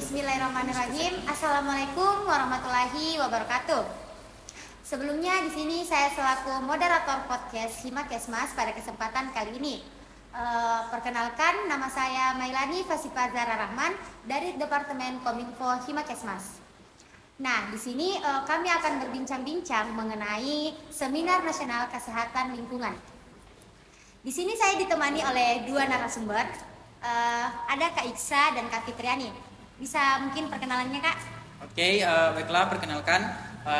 Bismillahirrahmanirrahim. Assalamualaikum warahmatullahi wabarakatuh. Sebelumnya di sini saya selaku moderator podcast Himakesmas pada kesempatan kali ini. Perkenalkan, nama saya Mailani Fasifa Zahra Rahman dari Departemen Kominfo Himakesmas. Nah, di sini kami akan berbincang-bincang mengenai Seminar Nasional Kesehatan Lingkungan. Di sini saya ditemani oleh dua narasumber. Ada Kak Iksa dan Kak Fitriani. Bisa mungkin perkenalannya, Kak? Oke, baiklah, perkenalkan,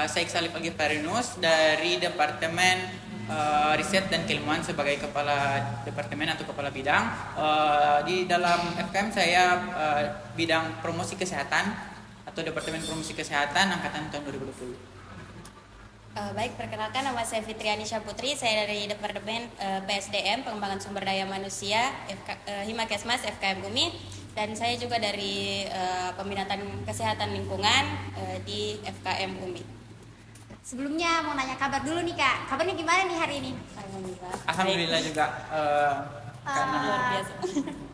saya Iksa Al-Ghifarinus dari Departemen Riset dan Keilmuan sebagai Kepala Departemen atau Kepala Bidang. Di dalam FKM saya bidang promosi kesehatan atau Departemen Promosi Kesehatan angkatan tahun 2020. Baik, perkenalkan, nama saya Fitriani Syaputri, saya dari Departemen PSDM Pengembangan Sumber Daya Manusia Himakesmas FKM UMI, dan saya juga dari Pembinaan Kesehatan Lingkungan di FKM UMI. Sebelumnya mau nanya kabar dulu nih, Kak. Kabarnya gimana nih hari ini? Alhamdulillah juga karena Luar biasa.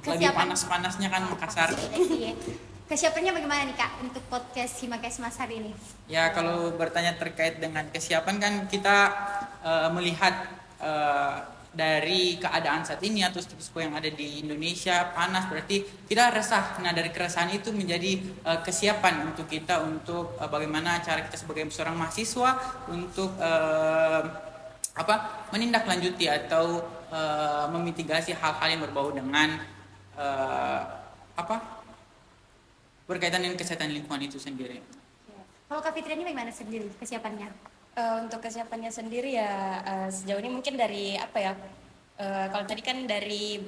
lagi panas-panasnya kan Makassar. Kesiapannya bagaimana nih, Kak, untuk podcast Himakesmas hari ini? Ya, kalau bertanya terkait dengan kesiapan kan kita melihat dari keadaan saat ini atau status quo yang ada di Indonesia panas, berarti kita resah. Nah, dari keresahan itu menjadi kesiapan untuk kita untuk bagaimana cara kita sebagai seorang mahasiswa untuk menindaklanjuti atau memitigasi hal-hal yang berbau dengan berkaitan dengan kesehatan lingkungan itu sendiri. Kalau Kak Fitri ini bagaimana sendiri kesiapannya? Untuk kesiapannya sendiri ya sejauh ini mungkin dari kalau tadi kan dari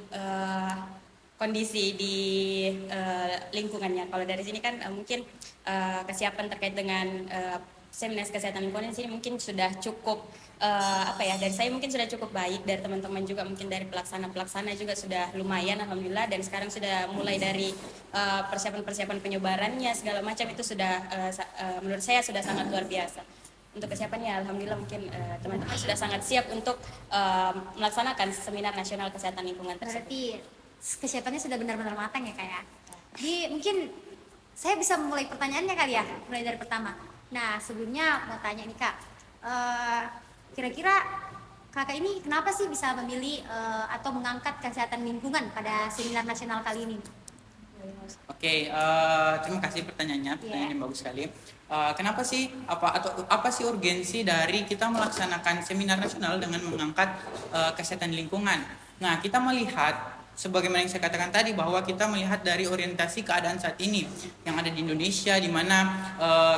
kondisi di lingkungannya. Kalau dari sini kan mungkin kesiapan terkait dengan Seminar Kesehatan Lingkungan di sini mungkin sudah cukup dari saya mungkin sudah cukup baik, dari teman-teman juga mungkin dari pelaksana juga sudah lumayan alhamdulillah, dan sekarang sudah mulai dari persiapan penyebarannya segala macam itu sudah menurut saya sudah sangat luar biasa. Untuk kesiapannya alhamdulillah mungkin teman-teman sudah sangat siap untuk melaksanakan Seminar Nasional Kesehatan Lingkungan tersebut. Berarti kesiapannya sudah benar-benar matang ya, Kak ya. Jadi mungkin saya bisa memulai pertanyaannya kali ya, mulai dari pertama. Nah, sebelumnya mau tanya nih, Kak, kira-kira Kakak ini kenapa sih bisa memilih atau mengangkat kesehatan lingkungan pada seminar nasional kali ini? Oke, terima kasih pertanyaannya yang bagus sekali. Kenapa sih apa sih urgensi dari kita melaksanakan seminar nasional dengan mengangkat kesehatan lingkungan? Nah, kita melihat sebagaimana yang saya katakan tadi bahwa kita melihat dari orientasi keadaan saat ini yang ada di Indonesia, di mana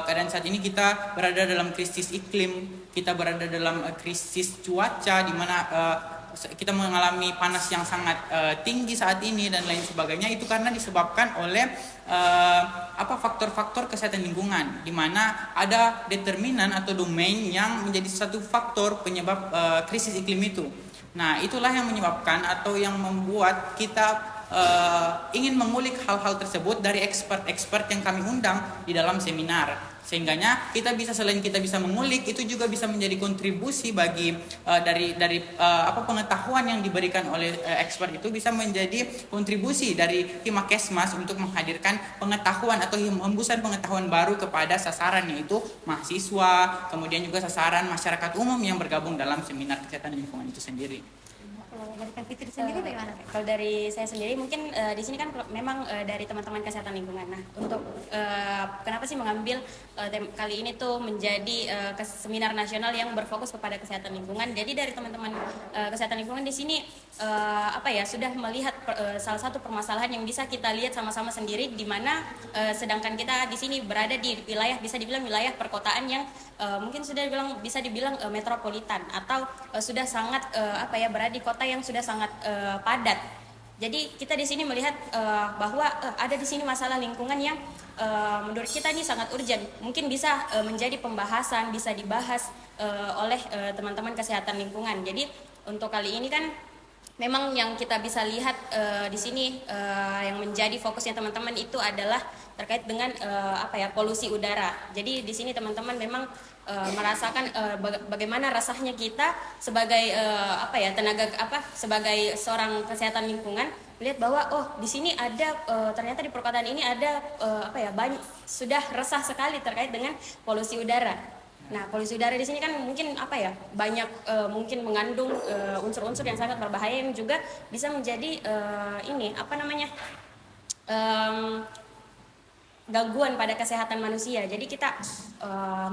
keadaan saat ini kita berada dalam krisis iklim, kita berada dalam krisis cuaca, di mana kita mengalami panas yang sangat tinggi saat ini dan lain sebagainya. Itu karena disebabkan oleh faktor-faktor kesehatan lingkungan, di mana ada determinan atau domain yang menjadi satu faktor penyebab krisis iklim itu. Nah, itulah yang menyebabkan atau yang membuat kita ingin mengulik hal-hal tersebut dari expert-expert yang kami undang di dalam seminar. Sehingganya selain kita bisa mengulik, itu juga bisa menjadi kontribusi bagi dari pengetahuan yang diberikan oleh expert itu bisa menjadi kontribusi dari Himakesmas untuk menghadirkan pengetahuan atau hembusan pengetahuan baru kepada sasaran, yaitu mahasiswa, kemudian juga sasaran masyarakat umum yang bergabung dalam seminar kesehatan lingkungan itu sendiri. Dari Kak Fitri sendiri bagaimana? Kalau dari saya sendiri mungkin di sini kan memang dari teman-teman kesehatan lingkungan. Nah, untuk kenapa sih mengambil kali ini tuh menjadi seminar nasional yang berfokus kepada kesehatan lingkungan. Jadi dari teman-teman kesehatan lingkungan di sini sudah melihat salah satu permasalahan yang bisa kita lihat sama-sama sendiri, di mana sedangkan kita di sini berada di wilayah, bisa dibilang wilayah perkotaan yang mungkin bisa dibilang metropolitan atau sudah sangat berada di kota yang sudah sangat padat. Jadi kita di sini melihat bahwa ada di sini masalah lingkungan yang menurut kita ini sangat urgent. Mungkin bisa menjadi pembahasan, bisa dibahas oleh teman-teman kesehatan lingkungan. Jadi untuk kali ini kan memang yang kita bisa lihat di sini yang menjadi fokusnya teman-teman itu adalah terkait dengan polusi udara. Jadi di sini teman-teman memang merasakan bagaimana rasanya kita sebagai sebagai seorang kesehatan lingkungan melihat bahwa oh di sini ada ternyata di perkotaan ini ada banyak sudah resah sekali terkait dengan polusi udara. Nah, polusi udara di sini kan mungkin banyak mungkin mengandung unsur-unsur yang sangat berbahaya yang juga bisa menjadi gangguan pada kesehatan manusia. Jadi kita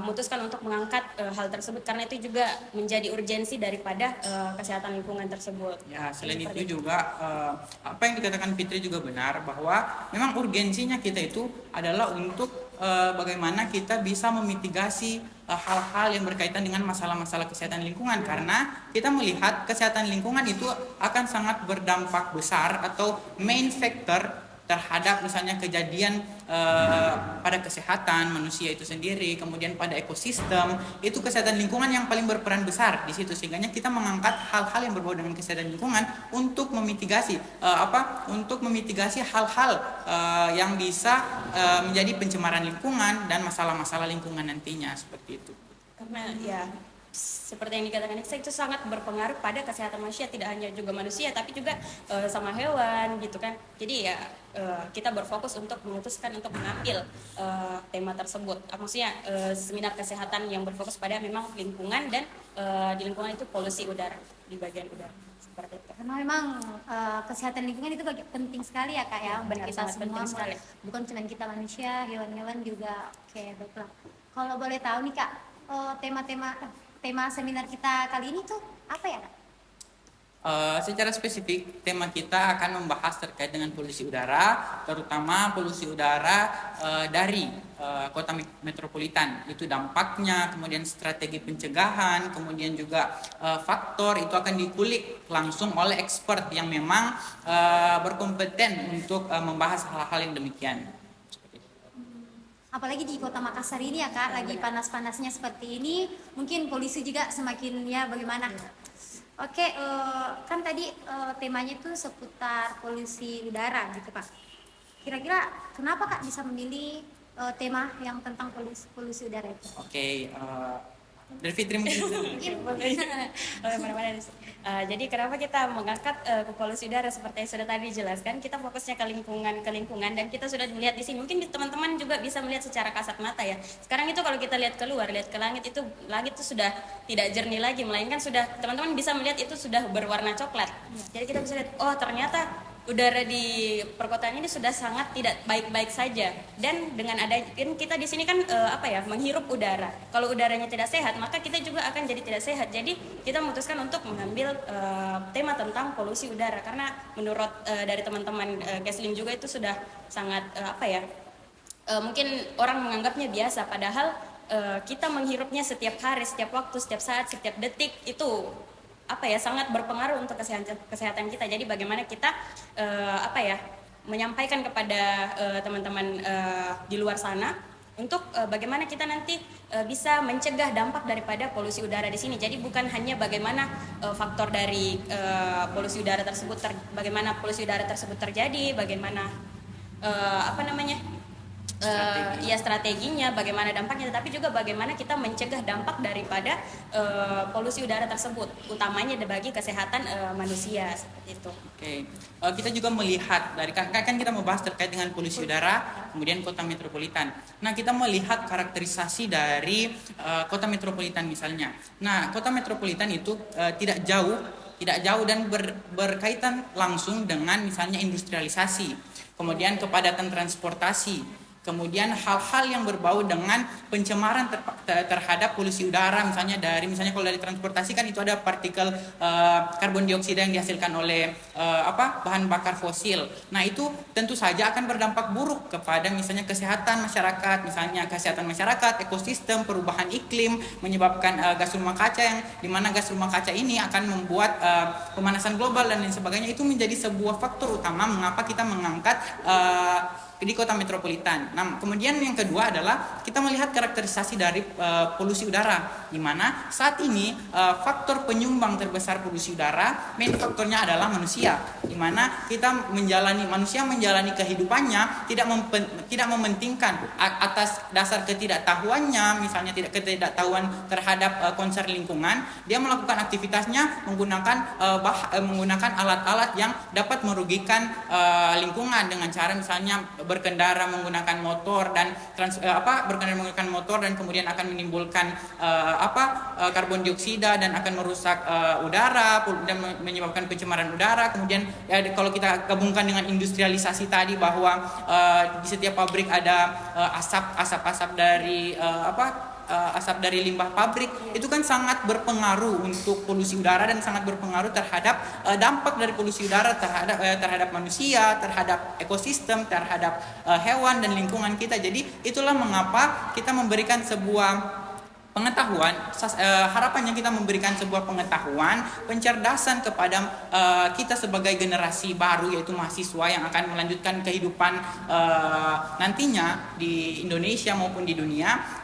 memutuskan untuk mengangkat hal tersebut karena itu juga menjadi urgensi daripada kesehatan lingkungan tersebut. Ya, selain itu juga apa yang dikatakan Fitri juga benar bahwa memang urgensinya kita itu adalah untuk bagaimana kita bisa memitigasi hal-hal yang berkaitan dengan masalah-masalah kesehatan lingkungan, karena kita melihat kesehatan lingkungan itu akan sangat berdampak besar atau main factor terhadap misalnya kejadian pada kesehatan manusia itu sendiri, kemudian pada ekosistem. Itu kesehatan lingkungan yang paling berperan besar di situ, sehingga kita mengangkat hal-hal yang berbau dengan kesehatan lingkungan untuk memitigasi hal-hal yang bisa menjadi pencemaran lingkungan dan masalah-masalah lingkungan nantinya, seperti itu. Karena ya seperti yang dikatakan Iksa, itu sangat berpengaruh pada kesehatan manusia, tidak hanya juga manusia tapi juga sama hewan gitu kan. Jadi ya kita berfokus untuk memutuskan untuk mengambil tema tersebut. Maksudnya seminar kesehatan yang berfokus pada memang lingkungan dan di lingkungan itu polusi udara, di bagian udara seperti itu. Karena memang kesehatan lingkungan itu penting sekali ya Kak ya, bagi kita semua, bukan cuma kita manusia, hewan-hewan juga. Oke, baiklah. Kalau boleh tahu nih Kak, tema seminar kita kali ini tuh apa ya Kak? Secara spesifik tema kita akan membahas terkait dengan polusi udara, terutama polusi udara dari kota metropolitan. Itu dampaknya, kemudian strategi pencegahan, kemudian juga faktor itu akan dikulik langsung oleh expert yang memang berkompeten untuk membahas hal-hal yang demikian. Apalagi di kota Makassar ini ya Kak, lagi panas-panasnya seperti ini, mungkin polusi juga semakin ya bagaimana. Oke, kan tadi temanya itu seputar polusi udara gitu Pak. Kira-kira kenapa Kak bisa memilih tema yang tentang polusi udara itu? Oke, dari Fitri mungkin. Jadi kenapa kita mengangkat polusi udara seperti yang sudah tadi dijelaskan, kita fokusnya ke lingkungan dan kita sudah melihat di sini. Mungkin teman-teman juga bisa melihat secara kasat mata ya. Sekarang itu kalau kita lihat keluar, lihat ke langit itu sudah tidak jernih lagi, melainkan sudah teman-teman bisa melihat itu sudah berwarna coklat. Jadi kita bisa lihat oh ternyata udara di perkotaan ini sudah sangat tidak baik-baik saja, dan dengan kita di sini kan menghirup udara. Kalau udaranya tidak sehat, maka kita juga akan jadi tidak sehat. Jadi kita memutuskan untuk mengambil tema tentang polusi udara karena menurut dari teman-teman Kesling juga itu sudah sangat mungkin orang menganggapnya biasa, padahal kita menghirupnya setiap hari, setiap waktu, setiap saat, setiap detik itu sangat berpengaruh untuk kesehatan kita. Jadi bagaimana kita menyampaikan kepada teman-teman di luar sana untuk bagaimana kita nanti bisa mencegah dampak daripada polusi udara di sini. Jadi bukan hanya bagaimana faktor dari polusi udara tersebut bagaimana polusi udara tersebut terjadi, bagaimana strateginya, bagaimana dampaknya, tetapi juga bagaimana kita mencegah dampak daripada polusi udara tersebut, utamanya bagi kesehatan manusia seperti itu. Oke, kita juga melihat dari kan kita membahas terkait dengan polusi udara, kemudian kota metropolitan. Nah, kita melihat karakterisasi dari kota metropolitan misalnya. Nah, kota metropolitan itu tidak jauh dan berkaitan langsung dengan misalnya industrialisasi, kemudian kepadatan transportasi, kemudian hal-hal yang berbau dengan pencemaran terhadap polusi udara, misalnya kalau dari transportasi kan itu ada partikel karbon dioksida yang dihasilkan oleh bahan bakar fosil. Nah, itu tentu saja akan berdampak buruk kepada misalnya kesehatan masyarakat, ekosistem, perubahan iklim, menyebabkan gas rumah kaca, yang dimana gas rumah kaca ini akan membuat pemanasan global dan lain sebagainya. Itu menjadi sebuah faktor utama mengapa kita mengangkat di kota metropolitan. Nah, kemudian yang kedua adalah kita melihat karakterisasi dari polusi udara, di mana saat ini faktor penyumbang terbesar polusi udara, main faktornya adalah manusia, di mana manusia menjalani kehidupannya tidak mementingkan atas dasar ketidaktahuannya, misalnya ketidaktahuan terhadap concern lingkungan, dia melakukan aktivitasnya menggunakan alat-alat yang dapat merugikan lingkungan dengan cara misalnya berkendara menggunakan motor dan kemudian akan menimbulkan karbon dioksida dan akan merusak udara dan menyebabkan pencemaran udara. Kemudian kalau kita gabungkan dengan industrialisasi tadi bahwa di setiap pabrik ada asap dari asap dari limbah pabrik, itu kan sangat berpengaruh untuk polusi udara dan sangat berpengaruh terhadap dampak dari polusi udara terhadap manusia, terhadap ekosistem, terhadap hewan dan lingkungan kita. Jadi itulah mengapa kita memberikan sebuah pengetahuan, harapannya kita memberikan sebuah pengetahuan, pencerdasan kepada kita sebagai generasi baru, yaitu mahasiswa yang akan melanjutkan kehidupan nantinya di Indonesia maupun di dunia.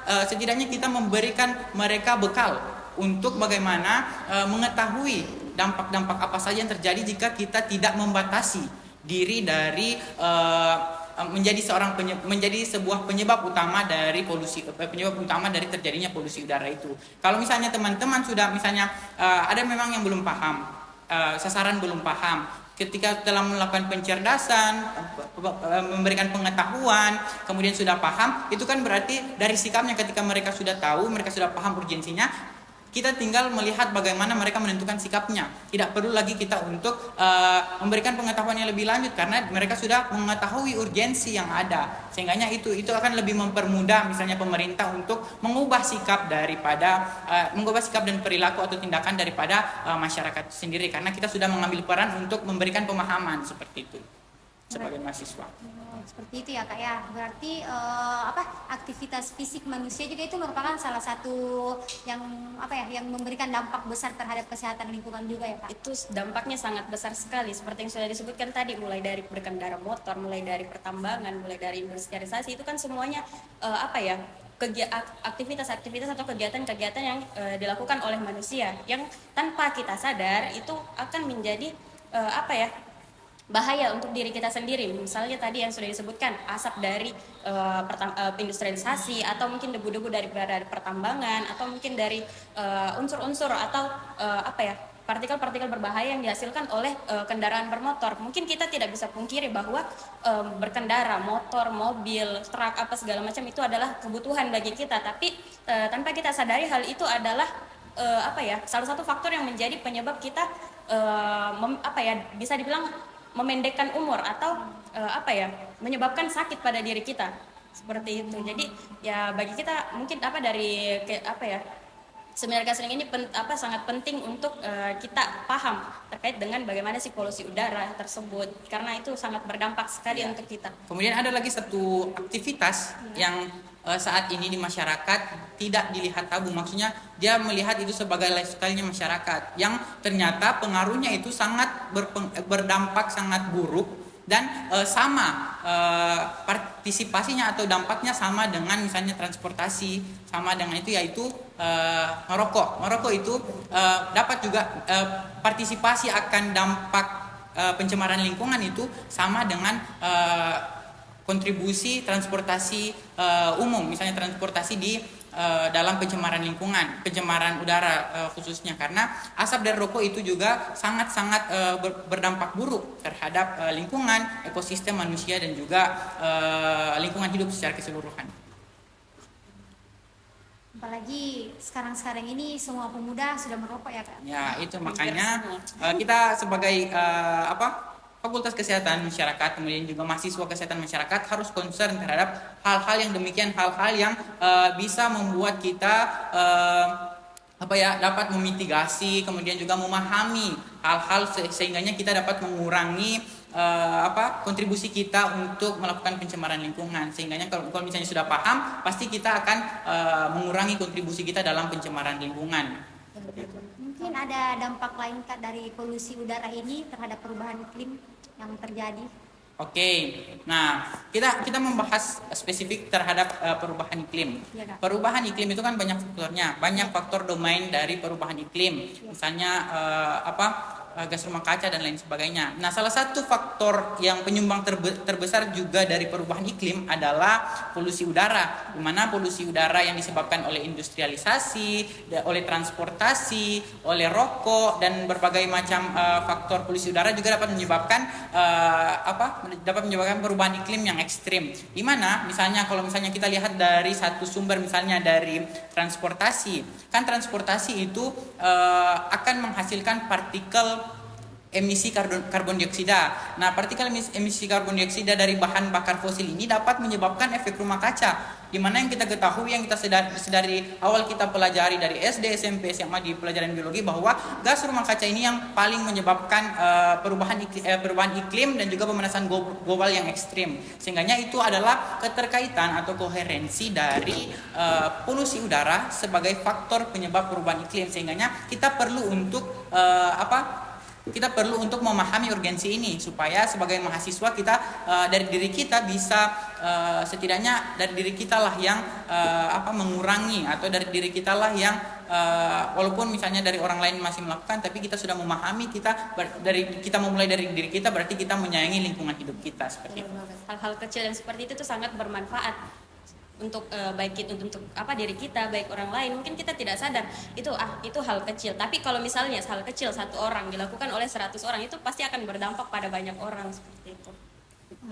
Setidaknya kita memberikan mereka bekal untuk bagaimana mengetahui dampak-dampak apa saja yang terjadi jika kita tidak membatasi diri dari menjadi sebuah penyebab utama dari terjadinya polusi udara itu. Kalau misalnya teman-teman sudah ada memang yang belum paham, sasaran belum paham, ketika telah melakukan pencerdasan, memberikan pengetahuan, kemudian sudah paham, itu kan berarti dari sikapnya ketika mereka sudah tahu, mereka sudah paham urgensinya, kita tinggal melihat bagaimana mereka menentukan sikapnya. Tidak perlu lagi kita untuk memberikan pengetahuan yang lebih lanjut karena mereka sudah mengetahui urgensi yang ada. Sehingga itu akan lebih mempermudah misalnya pemerintah untuk mengubah sikap dan perilaku atau tindakan daripada masyarakat sendiri, karena kita sudah mengambil peran untuk memberikan pemahaman seperti itu sebagai mahasiswa. Seperti itu ya Kak ya. Berarti aktivitas fisik manusia juga itu merupakan salah satu yang memberikan dampak besar terhadap kesehatan lingkungan juga ya Pak. Itu dampaknya sangat besar sekali, seperti yang sudah disebutkan tadi, mulai dari berkendara motor, mulai dari pertambangan, mulai dari industrialisasi, itu kan semuanya aktivitas-aktivitas atau kegiatan-kegiatan yang dilakukan oleh manusia yang tanpa kita sadar itu akan menjadi bahaya untuk diri kita sendiri. Misalnya tadi yang sudah disebutkan, asap dari industrialisasi, atau mungkin debu-debu dari pertambangan, atau mungkin dari unsur-unsur atau partikel-partikel berbahaya yang dihasilkan oleh kendaraan bermotor. Mungkin kita tidak bisa pungkiri bahwa berkendara, motor, mobil, truk, segala macam itu adalah kebutuhan bagi kita, tapi tanpa kita sadari hal itu adalah salah satu faktor yang menjadi penyebab kita bisa dibilang memendekkan umur atau menyebabkan sakit pada diri kita, seperti itu. Jadi ya bagi kita mungkin seminar counseling ini sangat penting untuk kita paham terkait dengan bagaimana sih polusi udara tersebut, karena itu sangat berdampak sekali untuk kita. Kemudian ada lagi satu aktivitas yang saat ini di masyarakat tidak dilihat tabu, maksudnya dia melihat itu sebagai lifestyle-nya masyarakat yang ternyata pengaruhnya itu sangat berdampak sangat buruk dan partisipasinya atau dampaknya sama dengan misalnya transportasi, sama dengan itu yaitu merokok. Merokok itu dapat juga partisipasi akan dampak pencemaran lingkungan itu sama dengan kontribusi transportasi umum, misalnya transportasi di dalam pencemaran lingkungan, pencemaran udara khususnya, karena asap dari rokok itu juga sangat-sangat berdampak buruk terhadap lingkungan, ekosistem manusia dan juga lingkungan hidup secara keseluruhan. Apalagi sekarang ini semua pemuda sudah merokok ya Kak. Ya, itu makanya kita sebagai Fakultas Kesehatan Masyarakat, kemudian juga mahasiswa kesehatan masyarakat harus concern terhadap hal-hal yang demikian, hal-hal yang bisa membuat kita dapat memitigasi, kemudian juga memahami hal-hal sehingganya kita dapat mengurangi kontribusi kita untuk melakukan pencemaran lingkungan. Sehingganya kalau misalnya sudah paham, pasti kita akan mengurangi kontribusi kita dalam pencemaran lingkungan. Mungkin ada dampak lain Kak dari polusi udara ini terhadap perubahan iklim yang terjadi? Oke, nah kita membahas spesifik terhadap perubahan iklim. Iya, Kak. Perubahan iklim itu kan banyak faktornya, banyak faktor domain dari perubahan iklim. Misalnya gas rumah kaca dan lain sebagainya. Nah, salah satu faktor yang penyumbang terbesar juga dari perubahan iklim adalah polusi udara, di mana polusi udara yang disebabkan oleh industrialisasi, oleh transportasi, oleh rokok dan berbagai macam faktor polusi udara juga dapat menyebabkan perubahan iklim yang ekstrim. Di mana misalnya kalau misalnya kita lihat dari satu sumber, misalnya dari transportasi, kan transportasi itu akan menghasilkan partikel emisi karbon dioksida. Nah, partikel emisi karbon dioksida dari bahan bakar fosil ini dapat menyebabkan efek rumah kaca, di mana yang kita ketahui, yang kita sedari awal kita pelajari dari SD, SMP, SMA di pelajaran biologi, bahwa gas rumah kaca ini yang paling menyebabkan perubahan iklim dan juga pemanasan global yang ekstrim. Sehingganya itu adalah keterkaitan atau koherensi dari polusi udara sebagai faktor penyebab perubahan iklim. Sehingganya kita perlu untuk memahami urgensi ini, supaya sebagai mahasiswa kita dari diri kita bisa setidaknya dari diri kita lah yang mengurangi, atau dari diri kita lah yang walaupun misalnya dari orang lain masih melakukan, tapi kita sudah memahami, kita memulai dari diri kita, berarti kita menyayangi lingkungan hidup kita seperti itu. Hal-hal kecil yang seperti itu tuh sangat bermanfaat untuk baik itu untuk diri kita, baik orang lain. Mungkin kita tidak sadar itu hal kecil, tapi kalau misalnya hal kecil satu orang dilakukan oleh 100 orang, itu pasti akan berdampak pada banyak orang seperti itu.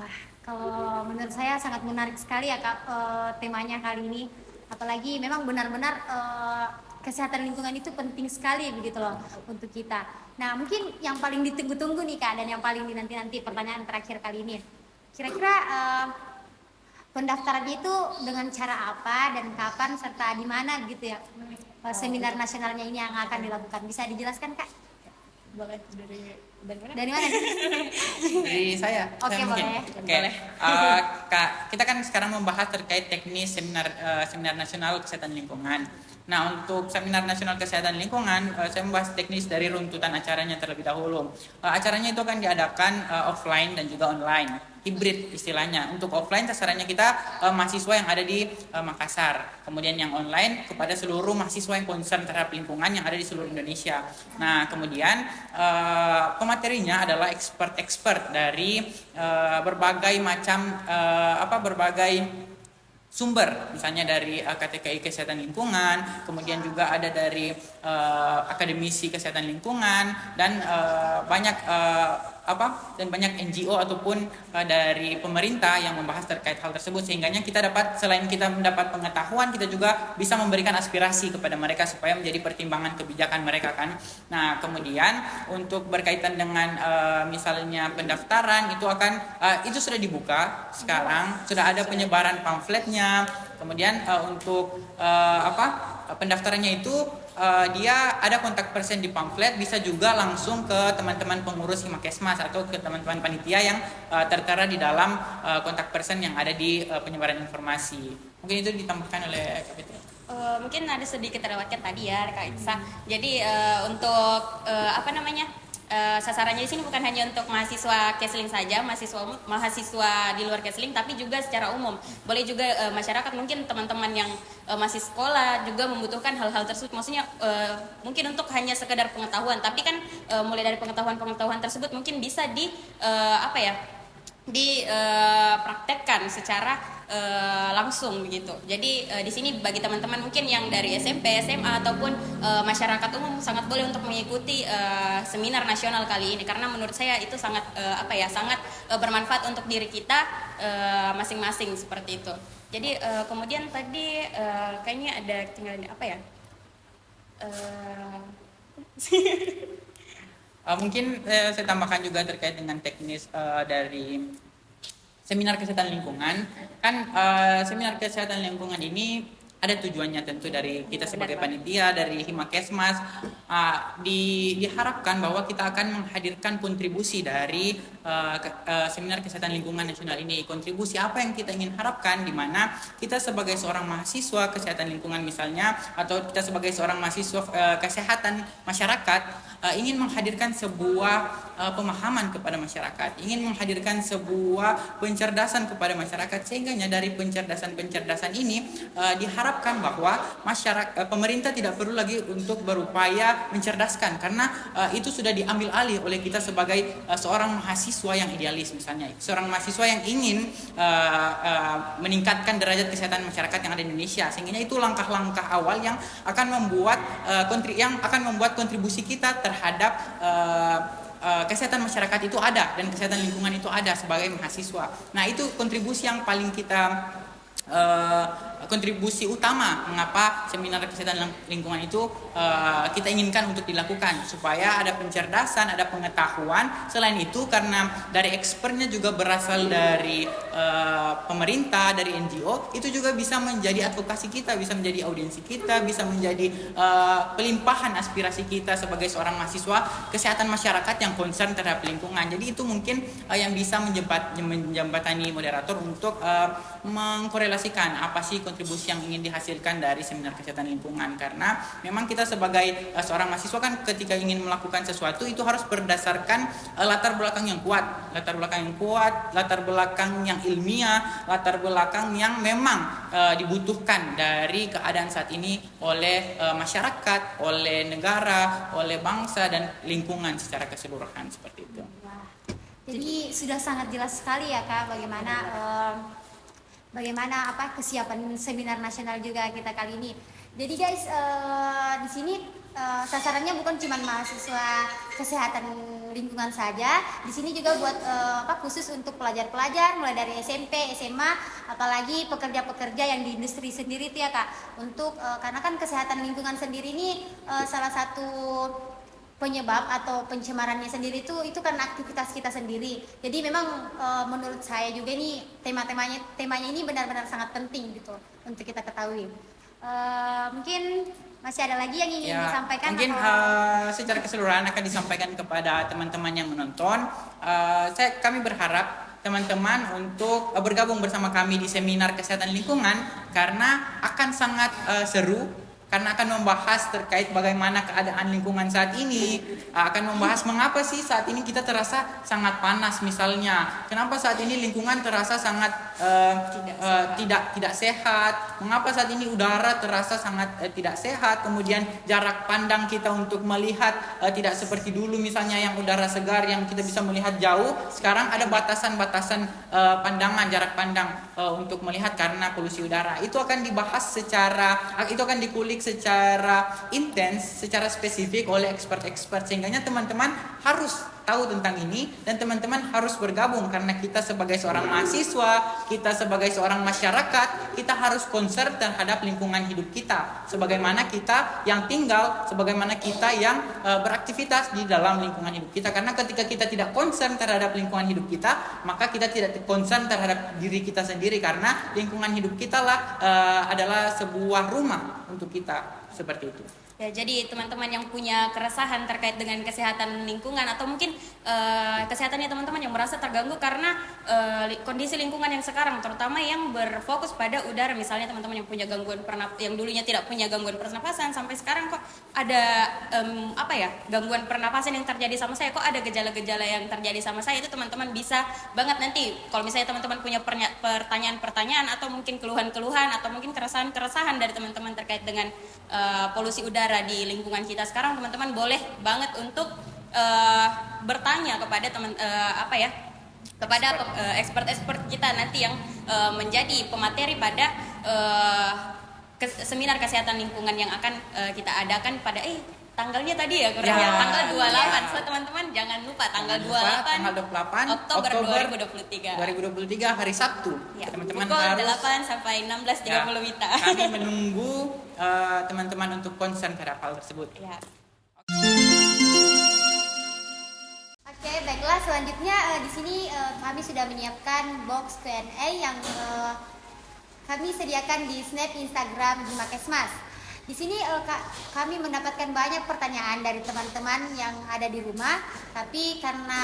Wah, kalau menurut saya sangat menarik sekali ya Kak, temanya kali ini. Apalagi memang benar-benar kesehatan lingkungan itu penting sekali begitu loh untuk kita. Nah, mungkin yang paling ditunggu-tunggu nih Kak, dan yang paling dinanti-nanti, pertanyaan terakhir kali ini. Kira-kira pendaftarannya itu dengan cara apa dan kapan serta di mana gitu ya, seminar nasionalnya ini yang akan dilakukan, bisa dijelaskan Kak? Boleh dari mana? Dari mana? Dari saya. Oke, saya mungkin. boleh. Oke. Boleh. Kak, kita kan sekarang membahas terkait teknis seminar nasional kesehatan lingkungan. Nah, untuk seminar nasional kesehatan lingkungan, saya membahas teknis dari runtutan acaranya terlebih dahulu. Acaranya itu akan diadakan offline dan juga online, hibrid istilahnya. Untuk offline sasarannya kita mahasiswa yang ada di Makassar, kemudian yang online kepada seluruh mahasiswa yang concern terhadap lingkungan yang ada di seluruh Indonesia. Nah, kemudian pematerinya adalah expert dari berbagai macam berbagai sumber, misalnya dari KTKI Kesehatan Lingkungan, kemudian juga ada dari akademisi kesehatan lingkungan, dan banyak NGO ataupun dari pemerintah yang membahas terkait hal tersebut. Sehingganya kita dapat, selain kita mendapat pengetahuan, kita juga bisa memberikan aspirasi kepada mereka supaya menjadi pertimbangan kebijakan mereka kan. Nah, kemudian untuk berkaitan dengan misalnya pendaftaran itu sudah dibuka sekarang, sudah ada penyebaran pamfletnya. Kemudian untuk pendaftarannya itu dia ada kontak person di pamflet, bisa juga langsung ke teman-teman pengurus Himakesmas atau ke teman-teman panitia yang tertera di dalam kontak person yang ada di penyebaran informasi. Mungkin itu ditambahkan oleh Kak Fitri. Mungkin ada sedikit terlewatkan tadi ya Kak Itsa. Jadi untuk sasarannya di sini bukan hanya untuk mahasiswa Kesling saja, mahasiswa di luar Kesling, tapi juga secara umum. Boleh juga masyarakat, mungkin teman-teman yang masih sekolah juga membutuhkan hal-hal tersebut. Maksudnya mungkin untuk hanya sekedar pengetahuan, tapi kan mulai dari pengetahuan tersebut mungkin bisa dipraktekkan secara langsung begitu. Jadi di sini bagi teman-teman mungkin yang dari SMP, SMA ataupun masyarakat umum sangat boleh untuk mengikuti seminar nasional kali ini, karena menurut saya itu sangat sangat bermanfaat untuk diri kita masing-masing seperti itu. Jadi kemudian tadi kayaknya ada tinggal mungkin saya tambahkan juga terkait dengan teknis dari seminar kesehatan lingkungan. Kan seminar kesehatan lingkungan ini ada tujuannya tentu dari kita sebagai panitia, dari Himakesmas. Diharapkan bahwa kita akan menghadirkan kontribusi dari seminar kesehatan lingkungan nasional ini. Kontribusi apa yang kita ingin harapkan, di mana kita sebagai seorang mahasiswa kesehatan lingkungan misalnya, atau kita sebagai seorang mahasiswa kesehatan masyarakat, ingin menghadirkan sebuah pemahaman kepada masyarakat, ingin menghadirkan sebuah pencerdasan kepada masyarakat, sehingga dari pencerdasan ini diharapkan bahwa pemerintah tidak perlu lagi untuk berupaya mencerdaskan, karena itu sudah diambil alih oleh kita sebagai seorang mahasiswa yang idealis, misalnya seorang mahasiswa yang ingin meningkatkan derajat kesehatan masyarakat yang ada di Indonesia, sehingga itu langkah-langkah awal yang akan membuat kontribusi kita terhadap kesehatan masyarakat itu ada, dan kesehatan lingkungan itu ada sebagai mahasiswa. Nah, itu kontribusi yang paling kita kontribusi utama mengapa seminar kesehatan lingkungan itu kita inginkan untuk dilakukan, supaya ada pencerdasan, ada pengetahuan. Selain itu, karena dari expertnya juga berasal dari pemerintah, dari NGO, itu juga bisa menjadi advokasi kita, bisa menjadi audiensi kita, bisa menjadi pelimpahan aspirasi kita sebagai seorang mahasiswa kesehatan masyarakat yang concern terhadap lingkungan. Jadi itu mungkin yang bisa menjembatani moderator untuk mengkorelasikan apa sih kontribusi yang ingin dihasilkan dari seminar kesehatan lingkungan. Karena memang kita sebagai seorang mahasiswa kan ketika ingin melakukan sesuatu itu harus berdasarkan latar belakang yang kuat, latar belakang yang ilmiah, latar belakang yang memang dibutuhkan dari keadaan saat ini oleh masyarakat, oleh negara, oleh bangsa, dan lingkungan secara keseluruhan, seperti itu. Wah, jadi sudah sangat jelas sekali ya Kak, bagaimana kesiapan seminar nasional juga kita kali ini. Jadi guys, di sini sasarannya bukan cuma mahasiswa kesehatan lingkungan saja. Di sini juga buat khusus untuk pelajar-pelajar mulai dari SMP, SMA, apalagi pekerja-pekerja yang di industri sendiri tuh ya Kak. Untuk karena kan kesehatan lingkungan sendiri ini salah satu penyebab atau pencemarannya sendiri itu karena aktivitas kita sendiri. Jadi memang menurut saya juga ini temanya ini benar-benar sangat penting gitu untuk kita ketahui. Mungkin masih ada lagi yang ingin disampaikan? Mungkin secara keseluruhan akan disampaikan kepada teman-teman yang menonton. Kami berharap teman-teman untuk bergabung bersama kami di seminar kesehatan lingkungan, karena akan sangat seru, karena akan membahas terkait bagaimana keadaan lingkungan saat ini, akan membahas mengapa sih saat ini kita terasa sangat panas misalnya, kenapa saat ini lingkungan terasa sangat tidak sehat, mengapa saat ini udara terasa sangat tidak sehat, kemudian jarak pandang kita untuk melihat tidak seperti dulu misalnya yang udara segar yang kita bisa melihat jauh, sekarang ada batasan-batasan pandangan, jarak pandang untuk melihat karena polusi udara. Itu akan dibahas itu akan dikulik secara intens, secara spesifik oleh expert-expert, sehingga teman-teman harus tahu tentang ini, dan teman-teman harus bergabung, karena kita sebagai seorang mahasiswa, kita sebagai seorang masyarakat, kita harus concern terhadap lingkungan hidup kita, sebagaimana kita yang tinggal, sebagaimana kita yang beraktivitas di dalam lingkungan hidup kita. Karena ketika kita tidak concern terhadap lingkungan hidup kita, maka kita tidak concern terhadap diri kita sendiri, karena lingkungan hidup kita adalah sebuah rumah untuk kita, seperti itu. Ya, jadi teman-teman yang punya keresahan terkait dengan kesehatan lingkungan, atau mungkin kesehatannya teman-teman yang merasa terganggu karena kondisi lingkungan yang sekarang, terutama yang berfokus pada udara, misalnya teman-teman yang punya yang dulunya tidak punya gangguan pernapasan, sampai sekarang kok ada gangguan pernapasan yang terjadi sama saya, kok ada gejala-gejala yang terjadi sama saya, itu teman-teman bisa banget nanti kalau misalnya teman-teman punya pertanyaan-pertanyaan atau mungkin keluhan-keluhan atau mungkin keresahan dari teman-teman terkait dengan polusi udara di lingkungan kita sekarang, teman-teman boleh banget untuk bertanya kepada expert-expert kita nanti yang menjadi pemateri pada seminar kesehatan lingkungan yang akan kita adakan pada tanggalnya tadi ya tanggal 28. So teman-teman jangan lupa tanggal 28 Oktober 2023 hari Sabtu. Teman-teman harus 8 sampai 16.30 Wita. Kami menunggu teman-teman untuk konsen terhadap hal tersebut. Oke, baiklah, selanjutnya di sini kami sudah menyiapkan box Q&A yang kami sediakan di snap Instagram Himakesmas. Di sini kami mendapatkan banyak pertanyaan dari teman-teman yang ada di rumah, tapi karena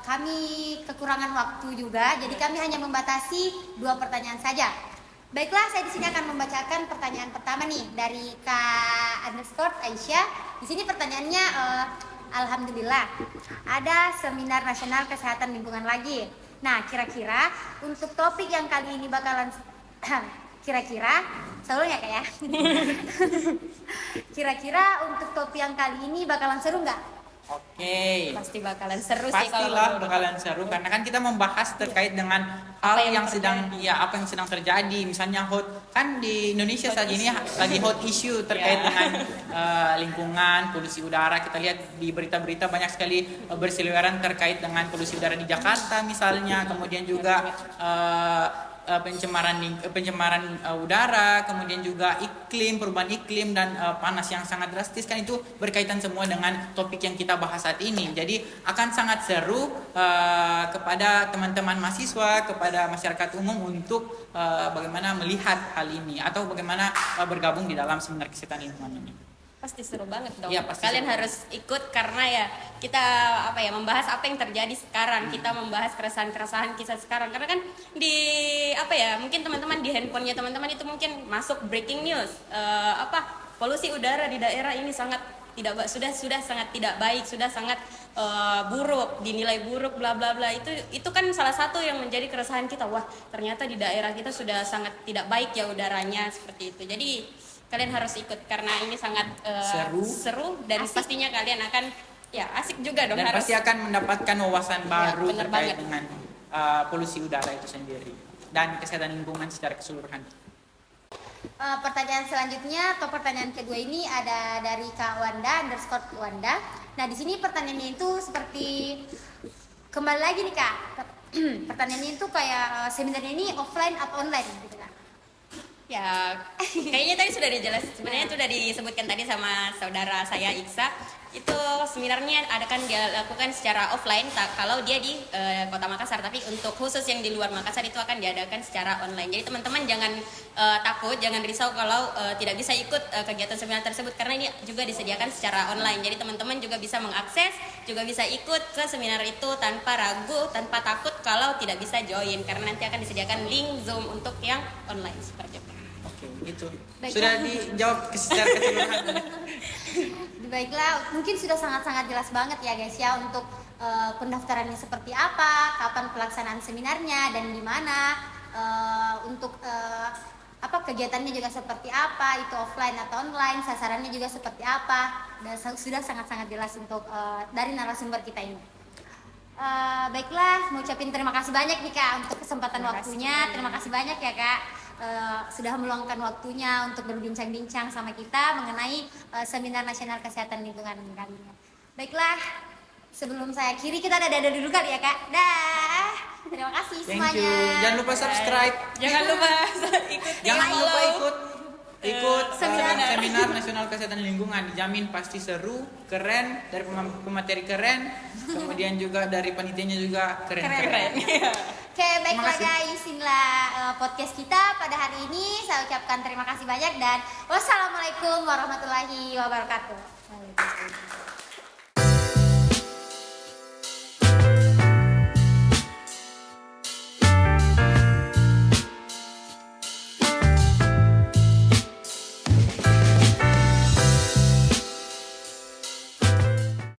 kami kekurangan waktu juga, jadi kami hanya membatasi 2 pertanyaan saja. Baiklah, saya di sini akan membacakan pertanyaan pertama nih dari K_Aisyah. Di sini pertanyaannya, alhamdulillah ada seminar nasional kesehatan lingkungan lagi. Nah, kira-kira untuk topik yang kali ini bakalan kira-kira selalu ya kayak kira-kira untuk topik yang kali ini bakalan seru nggak? Oke. Pasti bakalan seru sih kalau Pastilah menurut bakalan seru karena kan kita membahas terkait dengan hal Apa yang yang sedang apa yang sedang terjadi. Misalnya kan di Indonesia saat ini lagi hot issue terkait dengan lingkungan, polusi udara. Kita lihat di berita-berita banyak sekali berseliweran terkait dengan polusi udara di Jakarta misalnya, kemudian juga pencemaran udara, kemudian juga perubahan iklim dan panas yang sangat drastis, kan itu berkaitan semua dengan topik yang kita bahas saat ini. Jadi akan sangat seru kepada teman-teman mahasiswa, kepada masyarakat umum untuk bagaimana melihat hal ini atau bagaimana bergabung di dalam seminar kesehatan lingkungan ini. pasti seru banget dong. Iya, pasti Kalian seru. harus ikut karena ya kita membahas apa yang terjadi sekarang. Kita membahas keresahan-keresahan kita sekarang. Karena kan di mungkin teman-teman di handphonenya teman-teman itu mungkin masuk breaking news. Polusi udara di daerah ini sudah sangat tidak baik, sudah sangat buruk, dinilai buruk, bla bla bla. Itu kan salah satu yang menjadi keresahan kita. Wah, ternyata di daerah kita sudah sangat tidak baik ya udaranya, seperti itu. Jadi kalian harus ikut karena ini sangat seru dan Asik. pastinya kalian akan asik juga dong. Dan harus pasti akan mendapatkan wawasan baru bener terkait banget. dengan polusi udara itu sendiri dan kesehatan lingkungan secara keseluruhan. Pertanyaan selanjutnya atau pertanyaan kedua ini ada dari Kak Wanda_Wanda. Nah, di sini pertanyaannya itu seperti kembali lagi nih Kak. Pertanyaannya itu kayak seminarnya ini offline atau online gitu Kak. Ya, kayaknya tadi sudah dijelas. Sebenarnya sudah disebutkan tadi sama saudara saya Iksa. Itu seminarnya akan dilakukan secara offline kalau dia di Kota Makassar. Tapi untuk khusus yang di luar Makassar itu akan diadakan secara online. Jadi teman-teman jangan takut, jangan risau kalau tidak bisa ikut kegiatan seminar tersebut karena ini juga disediakan secara online. Jadi teman-teman juga bisa mengakses, juga bisa ikut ke seminar itu tanpa ragu, tanpa takut kalau tidak bisa join karena nanti akan disediakan link Zoom untuk yang online seperti itu. Oke, gitu. Baiklah. Sudah dijawab secara keseluruhan. Baiklah, mungkin sudah sangat-sangat jelas banget ya guys ya untuk pendaftarannya seperti apa, kapan pelaksanaan seminarnya dan di mana, untuk kegiatannya juga seperti apa, itu offline atau online, sasarannya juga seperti apa, dan sudah sangat-sangat jelas untuk dari narasumber kita ini. Baiklah, mau ucapin terima kasih banyak nih Kak untuk kesempatan waktunya. Terima kasih banyak ya Kak sudah meluangkan waktunya untuk berbincang-bincang sama kita mengenai seminar nasional kesehatan lingkungan kali ini. Baiklah, sebelum saya akhiri kita dadah dulu kali ya Kak. Dah. Terima kasih Thank semuanya. you. Jangan lupa subscribe. Jangan lupa ikut. Jangan lupa follow. ikut Seminar. seminar nasional kesehatan lingkungan, dijamin pasti seru, keren, dari pemateri keren, kemudian juga dari panitianya juga keren. Oke, baiklah Terima kasih. guys, inilah podcast kita pada hari ini. Saya ucapkan terima kasih banyak dan wassalamualaikum warahmatullahi wabarakatuh.